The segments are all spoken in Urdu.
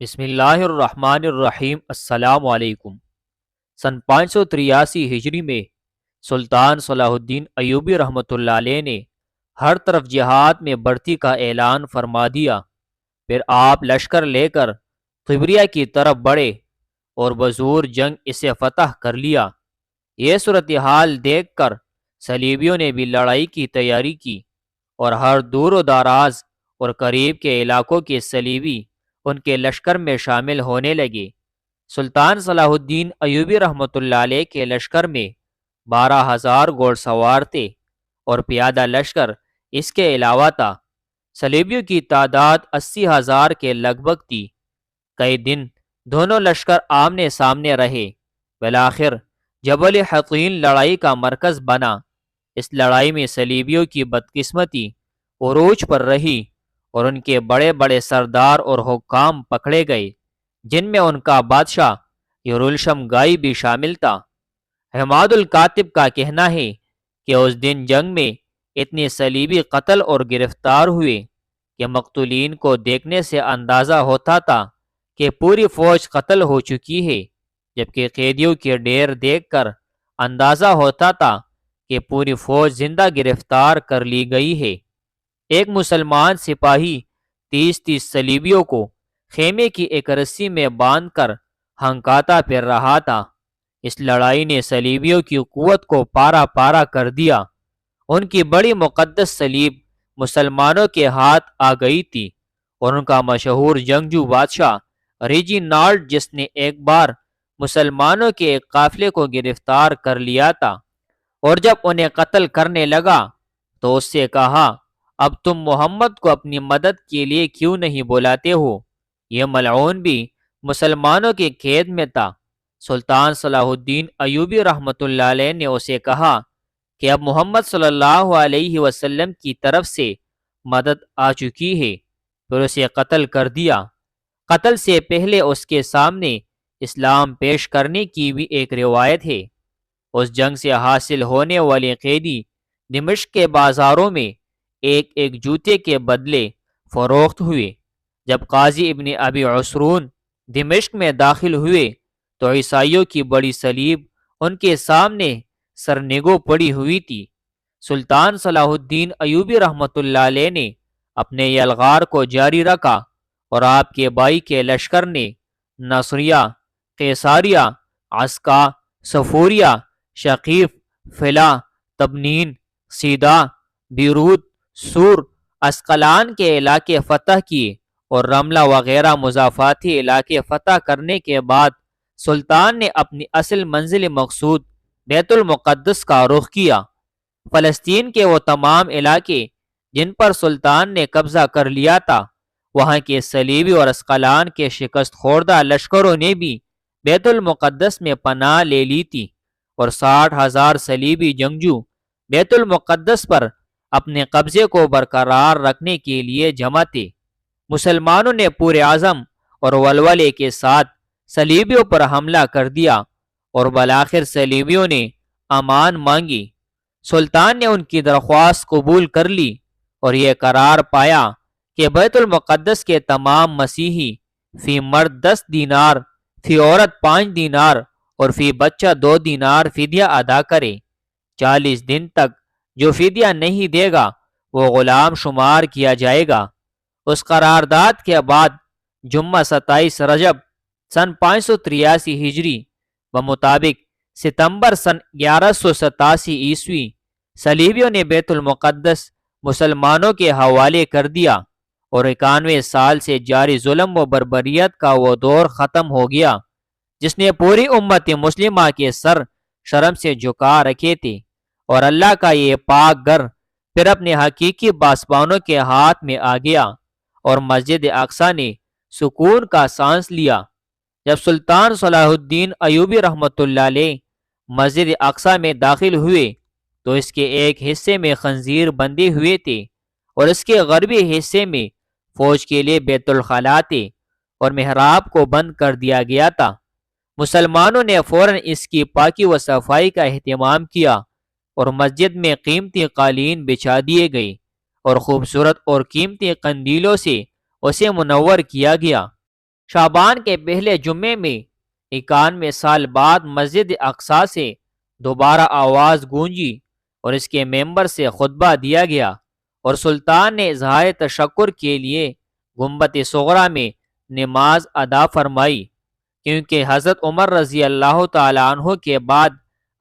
بسم اللہ الرحمن الرحیم۔ السلام علیکم۔ سن 583 ہجری میں سلطان صلاح الدین ایوبی رحمۃ اللہ علیہ نے ہر طرف جہاد میں بڑھتی کا اعلان فرما دیا۔ پھر آپ لشکر لے کر قبریہ کی طرف بڑھے اور بزور جنگ اسے فتح کر لیا۔ یہ صورتحال دیکھ کر صلیبیوں نے بھی لڑائی کی تیاری کی اور ہر دور و دراز اور قریب کے علاقوں کے صلیبی ان کے لشکر میں شامل ہونے لگے۔ سلطان صلاح الدین ایوبی رحمۃ اللہ علیہ کے لشکر میں 12,000 گھوڑ سوار تھے اور پیادہ لشکر اس کے علاوہ تھا۔ صلیبیوں کی تعداد 80,000 کے لگ بھگ تھی۔ کئی دن دونوں لشکر آمنے سامنے رہے۔ بالآخر جبل حطین لڑائی کا مرکز بنا۔ اس لڑائی میں صلیبیوں کی بدقسمتی عروج پر رہی اور ان کے بڑے بڑے سردار اور حکام پکڑے گئے، جن میں ان کا بادشاہ یرولشم گائی بھی شامل تھا۔ حماد الکاتب کا کہنا ہے کہ اس دن جنگ میں اتنے صلیبی قتل اور گرفتار ہوئے کہ مقتولین کو دیکھنے سے اندازہ ہوتا تھا کہ پوری فوج قتل ہو چکی ہے، جبکہ قیدیوں کے ڈھیر دیکھ کر اندازہ ہوتا تھا کہ پوری فوج زندہ گرفتار کر لی گئی ہے۔ ایک مسلمان سپاہی 30 صلیبیوں کو خیمے کی ایک رسی میں باندھ کر ہنکاتا پھر رہا تھا۔ اس لڑائی نے صلیبیوں کی قوت کو پارا پارا کر دیا۔ ان کی بڑی مقدس صلیب مسلمانوں کے ہاتھ آ گئی تھی اور ان کا مشہور جنگجو بادشاہ ریجینالڈ، جس نے ایک بار مسلمانوں کے ایک قافلے کو گرفتار کر لیا تھا اور جب انہیں قتل کرنے لگا تو اس سے کہا، اب تم محمد کو اپنی مدد کے لیے کیوں نہیں بلاتے ہو؟ یہ ملعون بھی مسلمانوں کے قید میں تھا۔ سلطان صلاح الدین ایوبی رحمۃ اللہ علیہ نے اسے کہا کہ اب محمد صلی اللہ علیہ وسلم کی طرف سے مدد آ چکی ہے، پھر اسے قتل کر دیا۔ قتل سے پہلے اس کے سامنے اسلام پیش کرنے کی بھی ایک روایت ہے۔ اس جنگ سے حاصل ہونے والے قیدی دمشق کے بازاروں میں ایک ایک جوتے کے بدلے فروخت ہوئے۔ جب قاضی ابن ابی عسرون دمشق میں داخل ہوئے تو عیسائیوں کی بڑی صلیب ان کے سامنے سرنگوں پڑی ہوئی تھی۔ سلطان صلاح الدین ایوبی رحمۃ اللہ علیہ نے اپنے یلغار کو جاری رکھا اور آپ کے بھائی کے لشکر نے نصریہ، قیصاریہ، عسکا، صفوریہ، شقیف، فلا، تبنین، سیدا، بیروت، سور، اسقلان کے علاقے فتح کیے اور رملہ وغیرہ مضافاتی علاقے فتح کرنے کے بعد سلطان نے اپنی اصل منزل مقصود بیت المقدس کا رخ کیا۔ فلسطین کے وہ تمام علاقے جن پر سلطان نے قبضہ کر لیا تھا، وہاں کے صلیبی اور اسقلان کے شکست خوردہ لشکروں نے بھی بیت المقدس میں پناہ لے لی تھی اور 60,000 صلیبی جنگجو بیت المقدس پر اپنے قبضے کو برقرار رکھنے کے لیے جمع تھے۔ مسلمانوں نے پورے عزم اور ولولے کے ساتھ صلیبیوں پر حملہ کر دیا اور بالآخر صلیبیوں نے امان مانگی۔ سلطان نے ان کی درخواست قبول کر لی اور یہ قرار پایا کہ بیت المقدس کے تمام مسیحی فی مرد 10 دینار، فی عورت 5 دینار اور فی بچہ 2 دینار فدیہ ادا کرے۔ 40 دن تک جو فدیہ نہیں دے گا وہ غلام شمار کیا جائے گا۔ اس قرارداد کے بعد جمعہ 27 رجب سن 583 ہجری بمطابق ستمبر سن 1187 عیسوی صلیبیوں نے بیت المقدس مسلمانوں کے حوالے کر دیا اور 91 سال سے جاری ظلم و بربریت کا وہ دور ختم ہو گیا جس نے پوری امت مسلمہ کے سر شرم سے جھکا رکھے تھے، اور اللہ کا یہ پاک گھر پھر اپنے حقیقی پاسبانوں کے ہاتھ میں آ گیا اور مسجد اقصی نے سکون کا سانس لیا۔ جب سلطان صلاح الدین ایوبی رحمۃ اللہ علیہ مسجد اقصی میں داخل ہوئے تو اس کے ایک حصے میں خنزیر بندے ہوئے تھے اور اس کے غربی حصے میں فوج کے لیے بیت الخلاء تھے اور محراب کو بند کر دیا گیا تھا۔ مسلمانوں نے فوراً اس کی پاکی و صفائی کا اہتمام کیا اور مسجد میں قیمتی قالین بچھا دیے گئے اور خوبصورت اور قیمتی قندیلوں سے اسے منور کیا گیا۔ شعبان کے پہلے جمعے میں 91 سال بعد مسجد اقصی سے دوبارہ آواز گونجی اور اس کے ممبر سے خطبہ دیا گیا، اور سلطان نے اظہار تشکر کے لیے گنبد صغرا میں نماز ادا فرمائی، کیونکہ حضرت عمر رضی اللہ تعالیٰ عنہ کے بعد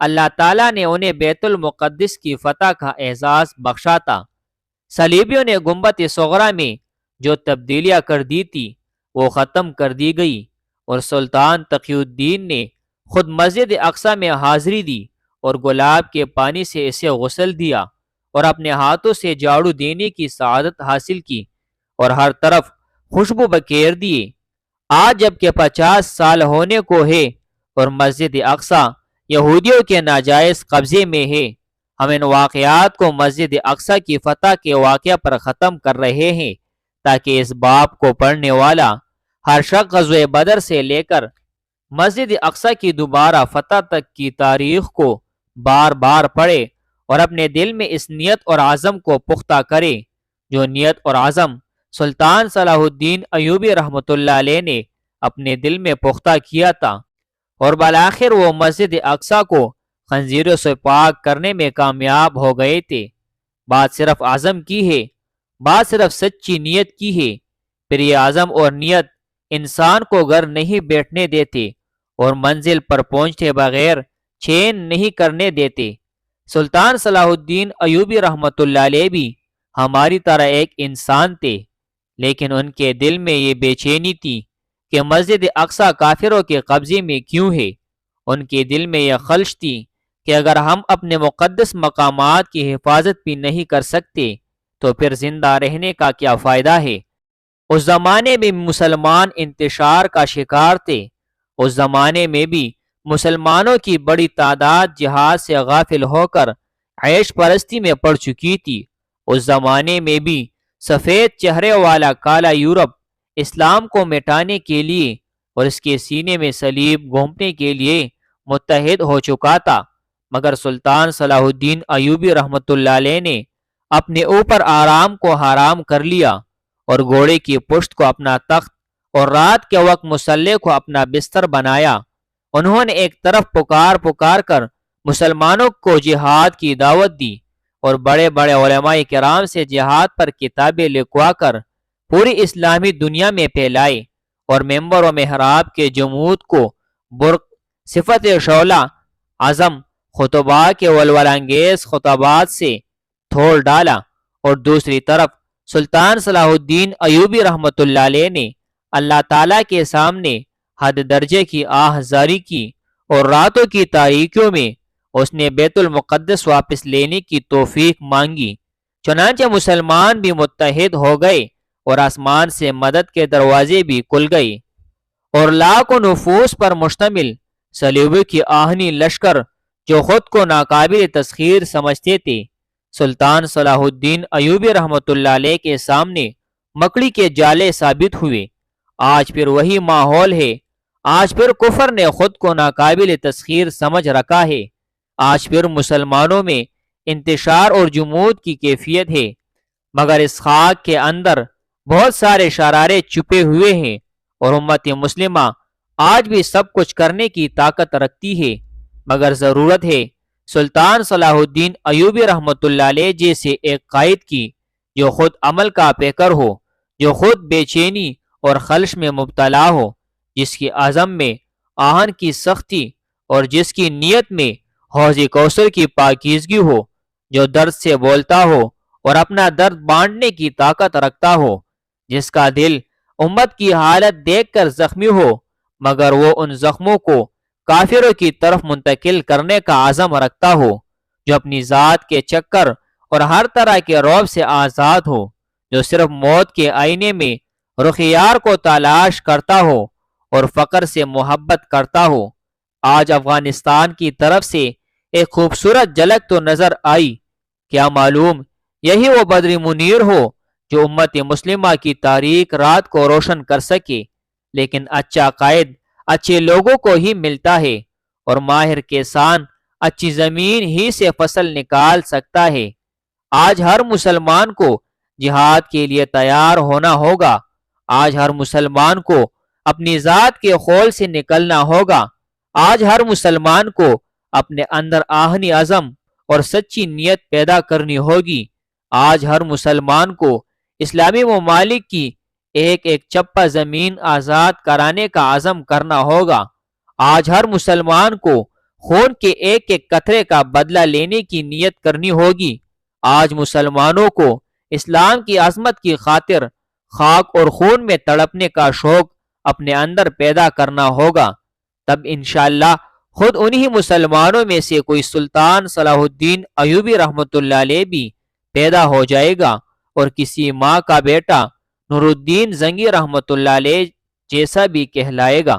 اللہ تعالیٰ نے انہیں بیت المقدس کی فتح کا اعزاز بخشا تھا۔ صلیبیوں نے گنبد صغرا میں جو تبدیلیاں کر دی تھی وہ ختم کر دی گئی، اور سلطان تقی الدین نے خود مسجد اقصی میں حاضری دی اور گلاب کے پانی سے اسے غسل دیا اور اپنے ہاتھوں سے جھاڑو دینے کی سعادت حاصل کی اور ہر طرف خوشبو بکھیر دیے۔ آج جب کہ 50 سال ہونے کو ہے اور مسجد اقصی یہودیوں کے ناجائز قبضے میں ہے، ہم ان واقعات کو مسجد اقصی کی فتح کے واقعہ پر ختم کر رہے ہیں تاکہ اس باب کو پڑھنے والا ہر شخص غزوہ بدر سے لے کر مسجد اقصی کی دوبارہ فتح تک کی تاریخ کو بار بار پڑھے اور اپنے دل میں اس نیت اور عزم کو پختہ کرے جو نیت اور عزم سلطان صلاح الدین ایوبی رحمۃ اللہ علیہ نے اپنے دل میں پختہ کیا تھا، اور بالآخر وہ مسجد اقصی کو خنزیروں سے پاک کرنے میں کامیاب ہو گئے تھے۔ بات صرف عزم کی ہے، بات صرف سچی نیت کی ہے، پھر یہ عزم اور نیت انسان کو گھر نہیں بیٹھنے دیتے اور منزل پر پہنچتے بغیر چین نہیں کرنے دیتے۔ سلطان صلاح الدین ایوبی رحمۃ اللہ علیہ بھی ہماری طرح ایک انسان تھے، لیکن ان کے دل میں یہ بے چینی تھی کہ مسجد اقصی کافروں کے قبضے میں کیوں ہے۔ ان کے دل میں یہ خلش تھی کہ اگر ہم اپنے مقدس مقامات کی حفاظت بھی نہیں کر سکتے تو پھر زندہ رہنے کا کیا فائدہ ہے۔ اس زمانے میں مسلمان انتشار کا شکار تھے، اس زمانے میں بھی مسلمانوں کی بڑی تعداد جہاد سے غافل ہو کر عیش پرستی میں پڑ چکی تھی، اس زمانے میں بھی سفید چہرے والا کالا یورپ اسلام کو مٹانے کے لیے اور اس کے سینے میں صلیب گھونپنے کے لیے متحد ہو چکا تھا، مگر سلطان صلاح الدین ایوبی رحمۃ اللہ علیہ نے اپنے اوپر آرام کو حرام کر لیا اور گھوڑے کی پشت کو اپنا تخت اور رات کے وقت مسلح کو اپنا بستر بنایا۔ انہوں نے ایک طرف پکار کر مسلمانوں کو جہاد کی دعوت دی اور بڑے بڑے علماء کرام سے جہاد پر کتابیں لکھوا کر پوری اسلامی دنیا میں پھیلائے، اور ممبر و محراب کے جمود کو برق صفت شعلہ عزم خطبہ کے ولولانگیز خطبات سے تھوڑ ڈالا، اور دوسری طرف سلطان صلاح الدین ایوبی رحمۃ اللہ علیہ نے اللہ تعالیٰ کے سامنے حد درجے کی آہ زاری کی اور راتوں کی تاریکیوں میں اس نے بیت المقدس واپس لینے کی توفیق مانگی۔ چنانچہ مسلمان بھی متحد ہو گئے اور آسمان سے مدد کے دروازے بھی کھل گئے، اور لاکھوں نفوس پر مشتمل صلیبی کی آہنی لشکر جو خود کو ناقابل تسخیر سمجھتے تھے، سلطان صلاح الدین ایوبی رحمۃ اللہ علیہ کے سامنے مکڑی کے جالے ثابت ہوئے۔ آج پھر وہی ماحول ہے، آج پھر کفر نے خود کو ناقابل تسخیر سمجھ رکھا ہے، آج پھر مسلمانوں میں انتشار اور جمود کی کیفیت ہے، مگر اس خاک کے اندر بہت سارے شرارے چھپے ہوئے ہیں، اور امت مسلمہ آج بھی سب کچھ کرنے کی طاقت رکھتی ہے، مگر ضرورت ہے سلطان صلاح الدین ایوبی رحمۃ اللہ علیہ جیسے ایک قائد کی جو خود عمل کا پیکر ہو، جو خود بے چینی اور خلش میں مبتلا ہو، جس کی عزم میں آہن کی سختی اور جس کی نیت میں حوض کوثر کی پاکیزگی ہو، جو درد سے بولتا ہو اور اپنا درد بانٹنے کی طاقت رکھتا ہو، جس کا دل امت کی حالت دیکھ کر زخمی ہو مگر وہ ان زخموں کو کافروں کی طرف منتقل کرنے کا عزم رکھتا ہو، جو اپنی ذات کے چکر اور ہر طرح کے رعب سے آزاد ہو، جو صرف موت کے آئینے میں رخیار کو تلاش کرتا ہو اور فقر سے محبت کرتا ہو۔ آج افغانستان کی طرف سے ایک خوبصورت جھلک تو نظر آئی، کیا معلوم یہی وہ بدر منیر ہو جو امت مسلمہ کی تاریک رات کو روشن کر سکے، لیکن اچھا قائد اچھے لوگوں کو ہی ملتا ہے، اور ماہر کسان اچھی زمین ہی سے فصل نکال سکتا ہے۔ آج ہر مسلمان کو جہاد کے لیے تیار ہونا ہوگا، آج ہر مسلمان کو اپنی ذات کے خول سے نکلنا ہوگا۔ آج ہر مسلمان کو اپنے اندر آہنی عزم اور سچی نیت پیدا کرنی ہوگی۔ آج ہر مسلمان کو اسلامی ممالک کی ایک ایک چپا زمین آزاد کرانے کا عزم کرنا ہوگا۔ آج ہر مسلمان کو خون کے ایک ایک قطرے کا بدلہ لینے کی نیت کرنی ہوگی۔ آج مسلمانوں کو اسلام کی عظمت کی خاطر خاک اور خون میں تڑپنے کا شوق اپنے اندر پیدا کرنا ہوگا۔ تب انشاءاللہ خود انہی مسلمانوں میں سے کوئی سلطان صلاح الدین ایوبی رحمۃ اللہ علیہ بھی پیدا ہو جائے گا اور کسی ماں کا بیٹا نور الدین زنگی رحمۃ اللہ علیہ جیسا بھی کہلائے گا۔